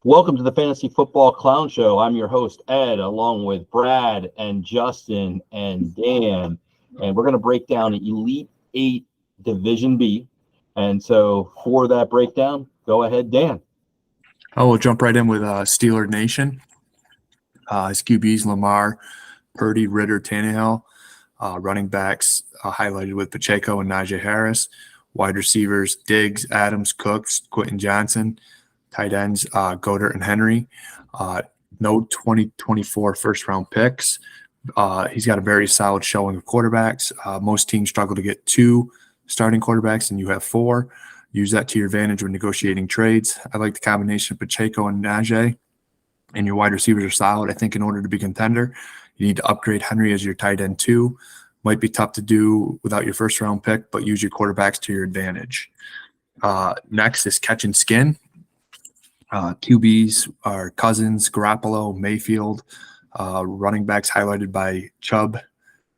Welcome to the Fantasy Football Clown Show. I'm your host, Ed, along with Brad and Justin and Dan. And we're going to break down Elite 8 Division B. And so for that breakdown, go ahead, Dan. We'll jump right in with Steeler Nation. His QBs, Lamar, Purdy, Ritter, Tannehill. Running backs highlighted with Pacheco and Najee Harris. Wide receivers, Diggs, Adams, Cooks, Quentin Johnson. Tight ends, Goddard and Henry. No 2024 first-round picks. He's got a very solid showing of quarterbacks. Most teams struggle to get 2 starting quarterbacks, and you have 4. Use that to your advantage when negotiating trades. I like the combination of Pacheco and Najee, and your wide receivers are solid. I think in order to be contender, you need to upgrade Henry as your tight end 2. Might be tough to do without your first-round pick, but use your quarterbacks to your advantage. Next is catch and skin. QBs are Cousins, Garoppolo, Mayfield. Running backs highlighted by Chubb,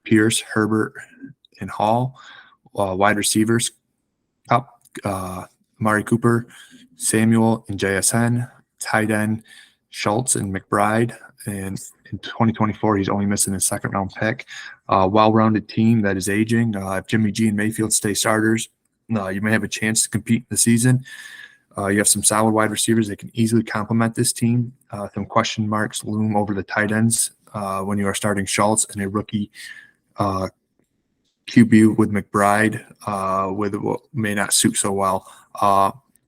Pierce, Herbert, and Hall. Wide receivers, Kupp, Amari Cooper, Samuel, and JSN. Tight end, Schultz and McBride. And in 2024, he's only missing his second-round pick. Well-rounded team that is aging. If Jimmy G and Mayfield stay starters, you may have a chance to compete in the season. You have some solid wide receivers that can easily complement this team. Some question marks loom over the tight ends when you are starting Schultz and a rookie QB with McBride with what may not suit so well.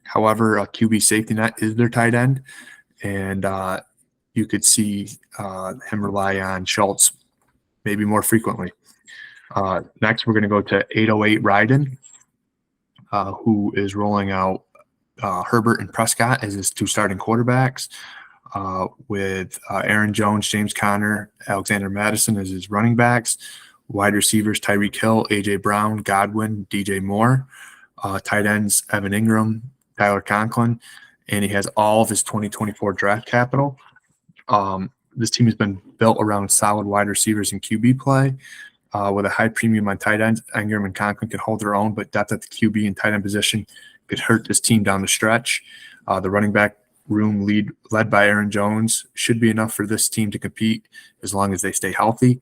However, a QB safety net is their tight end, and you could see him rely on Schultz maybe more frequently. Next, we're going to go to 808 Ryden, who is rolling out Herbert and Prescott as his 2 starting quarterbacks, with Aaron Jones, James Conner, Alexander Madison as his running backs. Wide receivers, Tyreek Hill, A.J. Brown, Godwin, DJ Moore. Tight ends, Evan Ingram, Tyler Conklin. And he has all of his 2024 draft capital. This team has been built around solid wide receivers and QB play. With a high premium on tight ends, Ingram and Conklin can hold their own, but depth at the QB and tight end position could hurt this team down the stretch. The running back room led by Aaron Jones should be enough for this team to compete as long as they stay healthy.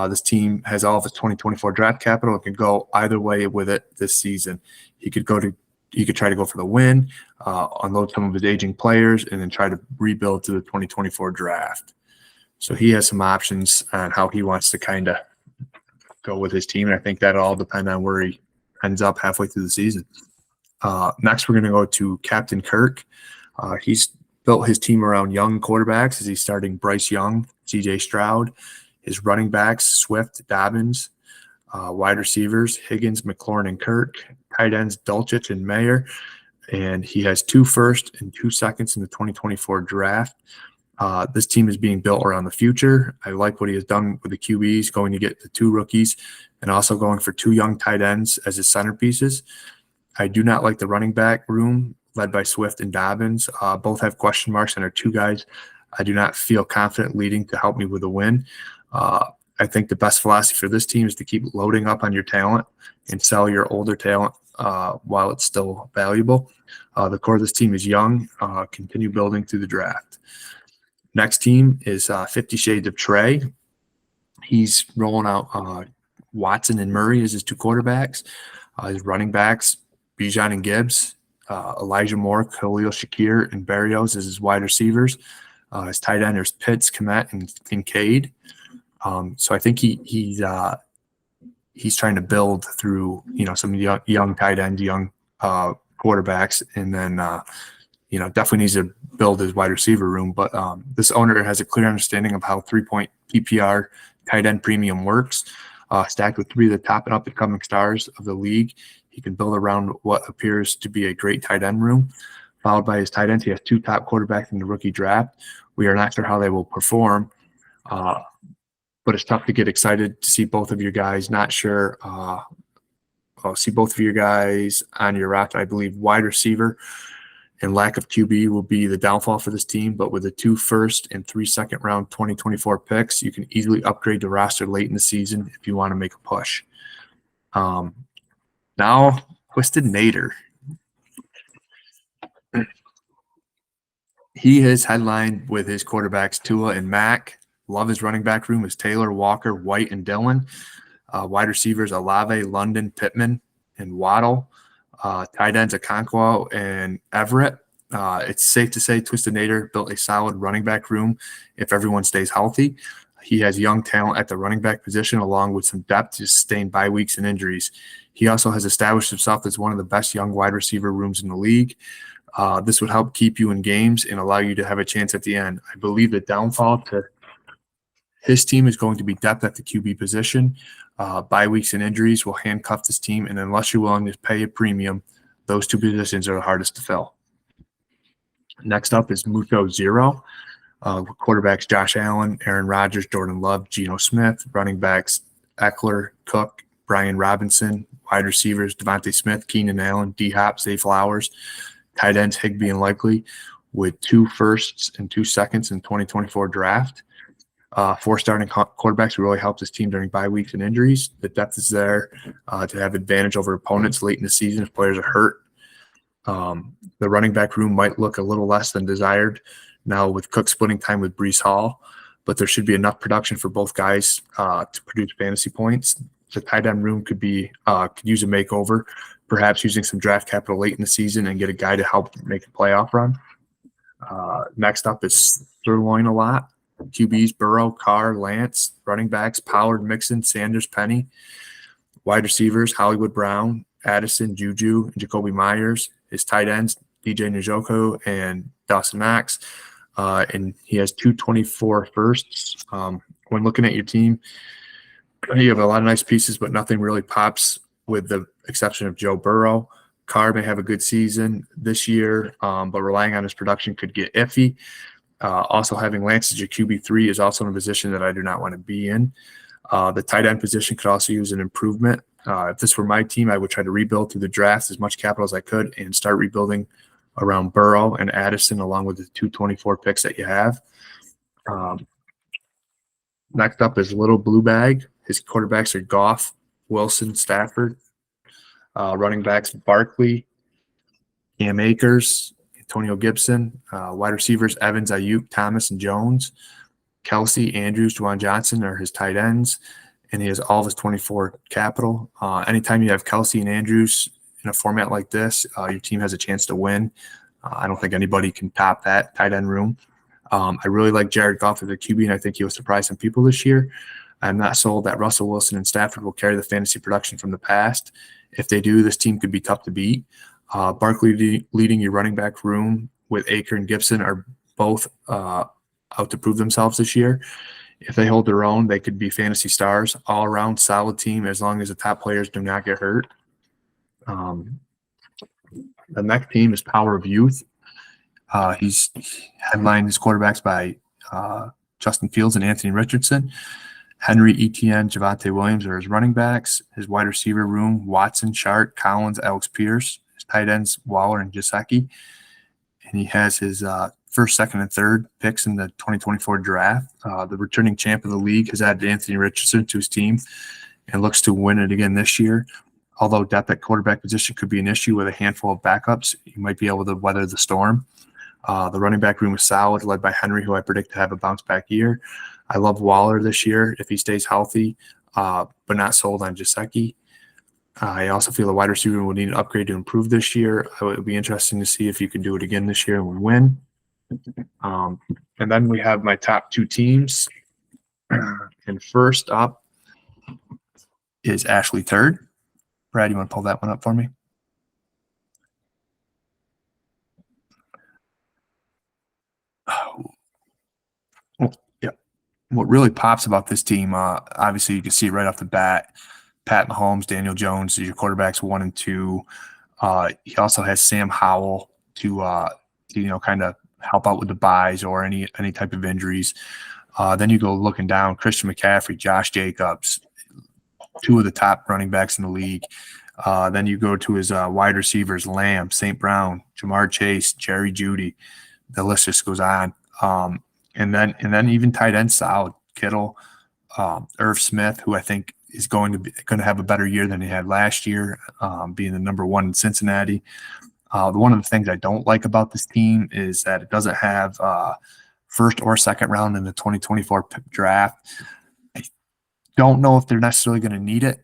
This team has all of its 2024 draft capital. It can go either way with it this season. He could try to go for the win, unload some of his aging players, and then try to rebuild to the 2024 draft. So he has some options on how he wants to kind of go with his team, and I think that'll all depend on where he ends up halfway through the season. Next, we're going to go to Captain Kirk. He's built his team around young quarterbacks as he's starting Bryce Young, C.J. Stroud. His running backs, Swift, Dobbins. Wide receivers, Higgins, McLaurin, and Kirk. Tight ends, Dulcich and Mayer. And he has 2 firsts and 2 seconds in the 2024 draft. This team is being built around the future. I like what he has done with the QBs, going to get the 2 rookies and also going for 2 young tight ends as his centerpieces. I do not like the running back room led by Swift and Dobbins. Both have question marks and are 2 guys I do not feel confident leading to help me with a win. I think the best philosophy for this team is to keep loading up on your talent and sell your older talent while it's still valuable. The core of this team is young. Continue building through the draft. Next team is 50 Shades of Trey. He's rolling out Watson and Murray as his 2 quarterbacks. His running backs, Bijan and Gibbs, Elijah Moore, Khalil Shakir, and Berrios as his wide receivers. His tight end is Pitts, Kmet, and Kincaid. So I think he's trying to build through some young tight ends, young quarterbacks, and then definitely needs to build his wide receiver room. But this owner has a clear understanding of how 3-point PPR tight end premium works. Stacked with 3 of the top and up-and-coming stars of the league, he can build around what appears to be a great tight end room. Followed by his tight ends, he has 2 top quarterbacks in the rookie draft. We are not sure how they will perform, but it's tough to get excited to see both of your guys. Not sure. I'll see both of your guys on your roster. I believe wide receiver and lack of QB will be the downfall for this team, but with the 2 first and 3 second round 2024 picks, you can easily upgrade the roster late in the season if you want to make a push. Now, Twisted Nader. He is headlined with his quarterbacks Tua and Mac. Love his running back room is Taylor, Walker, White, and Dillon. Wide receivers Olave, London, Pittman, and Waddle. Tight ends Okonkwo and Everett. It's safe to say Twisted Nader built a solid running back room if everyone stays healthy. He has young talent at the running back position along with some depth to sustain bye weeks and injuries. He also has established himself as one of the best young wide receiver rooms in the league. This would help keep you in games and allow you to have a chance at the end. I believe the downfall to his team is going to be depth at the QB position. Bye weeks and injuries will handcuff this team, and unless you're willing to pay a premium, those two positions are the hardest to fill. Next up is Muto Zero. Quarterbacks Josh Allen, Aaron Rodgers, Jordan Love, Geno Smith. Running backs Eckler, Cook, Brian Robinson. Wide receivers Devontae Smith, Keenan Allen, D-Hop, Zay Flowers. Tight ends Higbee and Likely with 2 firsts and 2 seconds in 2024 draft. 4 starting quarterbacks will really help this team during bye weeks and injuries. The depth is there to have advantage over opponents late in the season if players are hurt. The running back room might look a little less than desired now with Cook splitting time with Breece Hall, but there should be enough production for both guys to produce fantasy points. The tight end room could use a makeover, perhaps using some draft capital late in the season and get a guy to help make a playoff run. Next up is Sirloin a lot. QBs Burrow, Carr, Lance. Running backs Pollard, Mixon, Sanders, Penny. Wide receivers Hollywood Brown, Addison, Juju, and Jacoby Myers. His tight ends DJ Njoku and Dawson Knox. And he has 224 firsts. When looking at your team, you have a lot of nice pieces, but nothing really pops with the exception of Joe Burrow. Carr may have a good season this year, but relying on his production could get iffy. Also, having Lance as your QB3 is also in a position that I do not want to be in. The tight end position could also use an improvement. If this were my team, I would try to rebuild through the draft as much capital as I could and start rebuilding around Burrow and Addison along with the 224 picks that you have. Next up is Little Blue Bag. His quarterbacks are Goff, Wilson, Stafford. Running backs Barkley, Cam Akers, Antonio Gibson. Wide receivers Evans, Ayuk, Thomas, and Jones. Kelsey, Andrews, Juwan Johnson are his tight ends, and he has all of his 24 capital. Anytime you have Kelsey and Andrews in a format like this, your team has a chance to win. I don't think anybody can top that tight end room. I really like Jared Goff as a QB, and I think he will surprise some people this year. I'm not sold that Russell Wilson and Stafford will carry the fantasy production from the past. If they do, this team could be tough to beat. Barkley leading your running back room with Aker and Gibson are both out to prove themselves this year. If they hold their own, they could be fantasy stars, all-around solid team as long as the top players do not get hurt. The next team is Power of Youth. He's headlined his quarterbacks by Justin Fields and Anthony Richardson. Henry, Etienne, Javonte Williams are his running backs. His wide receiver room, Watson, Sharp, Collins, Alex Pierce. His tight ends, Waller and Gesicki. And he has his first, second, and third picks in the 2024 draft. The returning champ of the league has added Anthony Richardson to his team and looks to win it again this year. Although depth at quarterback position could be an issue with a handful of backups, you might be able to weather the storm. The running back room is solid, led by Henry, who I predict to have a bounce-back year. I love Waller this year if he stays healthy, but not sold on Gesicki. I also feel the wide receiver will need an upgrade to improve this year. It would be interesting to see if you can do it again this year and we win. And then we have my top 2 teams. And first up is Ashley Third. Brad, you want to pull that one up for me? What really pops about this team, obviously you can see it right off the bat, Pat Mahomes, Daniel Jones, your quarterbacks 1 and 2. He also has Sam Howell to kind of help out with the buys or any type of injuries. Then you go looking down, Christian McCaffrey, Josh Jacobs, 2 of the top running backs in the league. Then you go to his wide receivers, Lamb, St. Brown, Jamar Chase, Jerry Jeudy. The list just goes on. And then even tight end solid, Kittle, Irv Smith, who I think is going to have a better year than he had last year, being the number 1 in Cincinnati. One of the things I don't like about this team is that it doesn't have first or second round in the 2024 draft. I don't know if they're necessarily going to need it.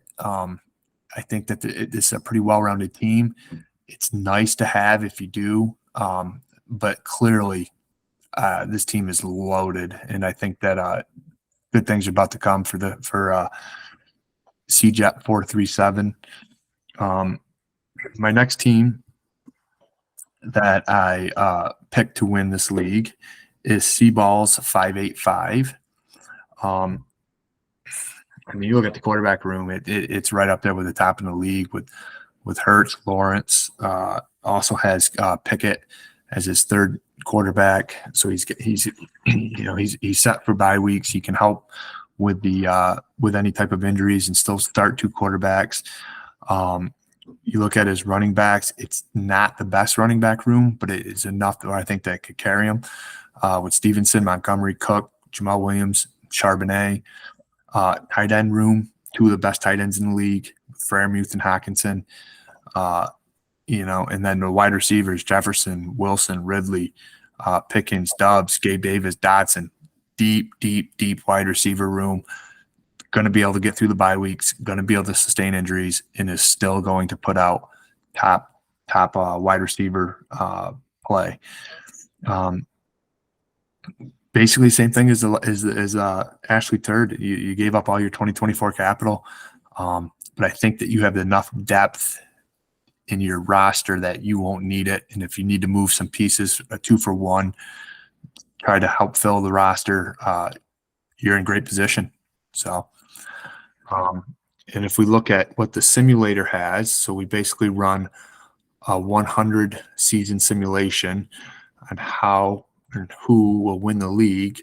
I think that it's a pretty well-rounded team. It's nice to have if you do, but clearly this team is loaded, and I think that good things are about to come for CJET 437. My next team that I picked to win this league is Seaballs 585. I mean, you look at the quarterback room; it's right up there with the top in the league with Hurts, Lawrence. Also has Pickett as his third quarterback, so he's set for bye weeks. He can help with any type of injuries and still start two quarterbacks. You look at his running backs; it's not the best running back room, but it is enough that I think that could carry him. With Stevenson, Montgomery, Cook, Jamal Williams, Charbonnet. Tight end room, two of the best tight ends in the league, Freiermuth and Hawkinson. And then the wide receivers, Jefferson, Wilson, Ridley, Pickens, Doubs, Gabe Davis, Dotson. Deep wide receiver room. Going to be able to get through the bye weeks, going to be able to sustain injuries, and is still going to put out top wide receiver play. Basically, same thing as Ashley Turd. You gave up all your 2024 capital, but I think that you have enough depth in your roster that you won't need it. And if you need to move some pieces, a 2-for-1, try to help fill the roster, you're in great position. So, and if we look at what the simulator has, so we basically run a 100 season simulation on how and who will win the league,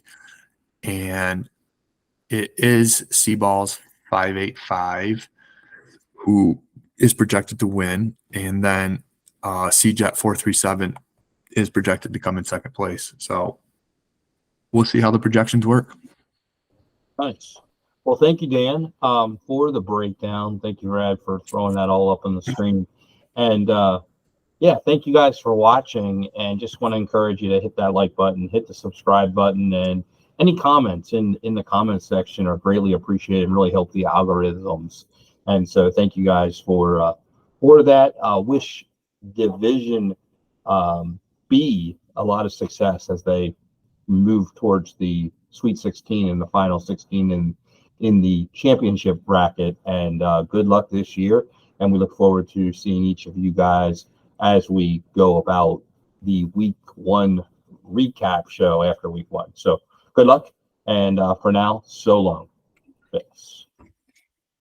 and it is Seaballs 585 who is projected to win, and then CJET 437 is projected to come in second place. So we'll see how the projections work. Nice. Well, thank you, Dan, for the breakdown. Thank you, Brad, for throwing that all up on the screen. And yeah, thank you guys for watching, and just want to encourage you to hit that like button, hit the subscribe button, and any comments in the comments section are greatly appreciated and really help the algorithms. And so thank you guys for that. Wish Division B a lot of success as they move towards the Sweet 16 and the final 16 in the championship bracket. And good luck this year. And we look forward to seeing each of you guys as we go about the week 1 recap show after week 1. So good luck. And for now, so long. Thanks.